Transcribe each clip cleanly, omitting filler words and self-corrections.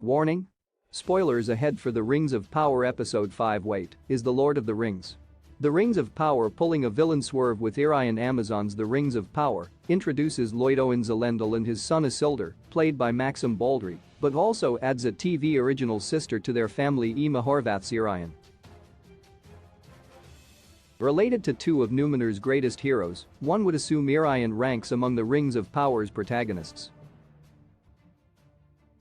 Warning? Spoilers ahead for The Rings of Power Episode 5. Wait, is The Lord of the Rings. The Rings of Power pulling a villain swerve with Earien. Amazon's The Rings of Power introduces Lyoin Zelendal and his son Isildur, played by Maxim Baldry, but also adds a TV original sister to their family, Emma Horvath's Earien. Related to two of Numenor's greatest heroes, one would assume Earien ranks among the Rings of Power's protagonists.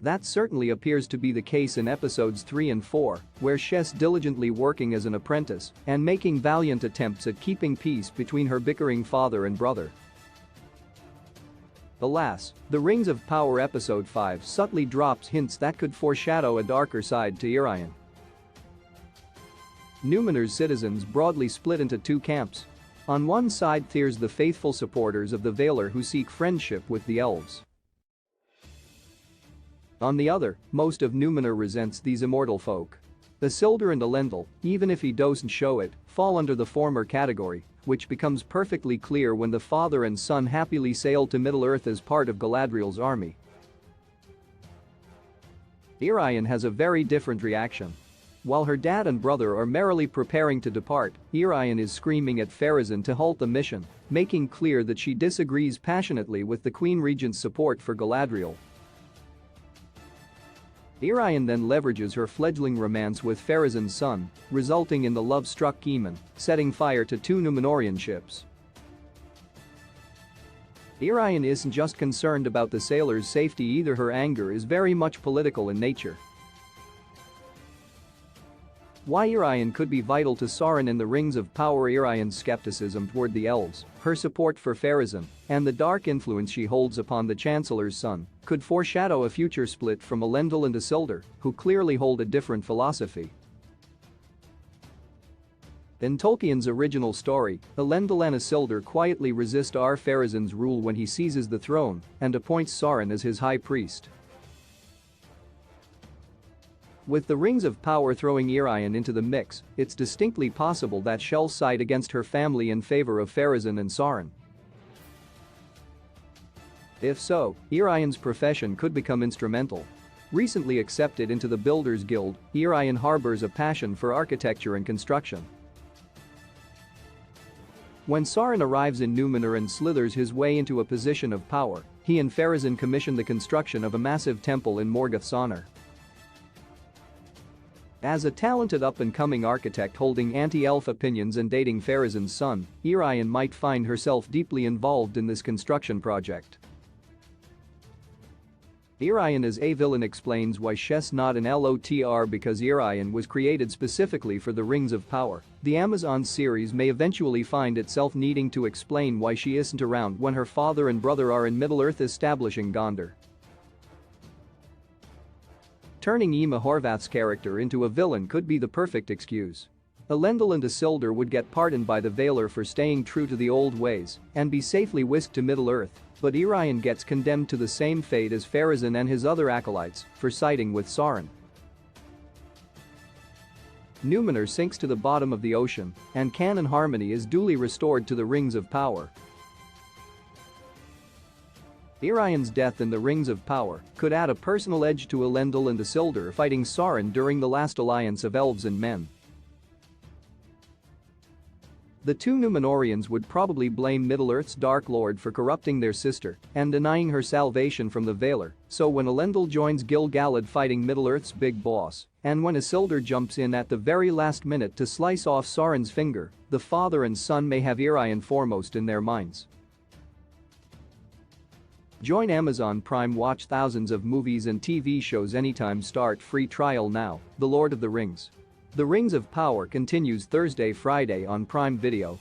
That certainly appears to be the case in episodes 3 and 4, where she's diligently working as an apprentice and making valiant attempts at keeping peace between her bickering father and brother. Alas, The Rings of Power Episode 5 subtly drops hints that could foreshadow a darker side to Earien. Numenor's citizens broadly split into two camps. On one side there's the faithful supporters of the Valar who seek friendship with the elves. On the other, most of Numenor resents these immortal folk. Isildur and Elendil, even if he doesn't show it, fall under the former category, which becomes perfectly clear when the father and son happily sail to Middle-earth as part of Galadriel's army. Earien has a very different reaction. While her dad and brother are merrily preparing to depart, Earien is screaming at Pharazôn to halt the mission, making clear that she disagrees passionately with the Queen Regent's support for Galadriel. Earien then leverages her fledgling romance with Pharazôn's son, resulting in the love-struck Eamon setting fire to two Númenórean ships. Earien isn't just concerned about the sailors' safety either. Her anger is very much political in nature. Why Earien could be vital to Sauron in The Rings of Power. Earien's skepticism toward the elves, her support for Pharazôn, and the dark influence she holds upon the Chancellor's son could foreshadow a future split from Elendil and Isildur, who clearly hold a different philosophy. In Tolkien's original story, Elendil and Isildur quietly resist Pharazôn's rule when he seizes the throne and appoints Sauron as his high priest. With The Rings of Power throwing Earien into the mix, it's distinctly possible that she'll side against her family in favor of Pharazôn and Sauron. If so, Earien's profession could become instrumental. Recently accepted into the Builders Guild, Earien harbors a passion for architecture and construction. When Sauron arrives in Númenor and slithers his way into a position of power, he and Pharazôn commission the construction of a massive temple in Morgoth's honor. As a talented up-and-coming architect holding anti-elf opinions and dating Pharazôn's son, Earien might find herself deeply involved in this construction project. Earien as a villain explains why she's not an LOTR. Because Earien was created specifically for The Rings of Power, the Amazon series may eventually find itself needing to explain why she isn't around when her father and brother are in Middle-earth establishing Gondor. Turning Emma Horvath's character into a villain could be the perfect excuse. Elendil and Isildur would get pardoned by the Valar for staying true to the old ways and be safely whisked to Middle-earth, but Earien gets condemned to the same fate as Pharazôn and his other acolytes for siding with Sauron. Númenor sinks to the bottom of the ocean, and canon harmony is duly restored to The Rings of Power. Earien's death in The Rings of Power could add a personal edge to Elendil and Isildur fighting Sauron during the last alliance of elves and men. The two Númenóreans would probably blame Middle-earth's Dark Lord for corrupting their sister and denying her salvation from the Valar, so when Elendil joins Gil-galad fighting Middle-earth's big boss, and when Isildur jumps in at the very last minute to slice off Sauron's finger, the father and son may have Earien foremost in their minds. Join Amazon Prime, watch thousands of movies and TV shows anytime, start free trial now. The Lord of the Rings. The Rings of Power continues Thursday, Friday on Prime Video.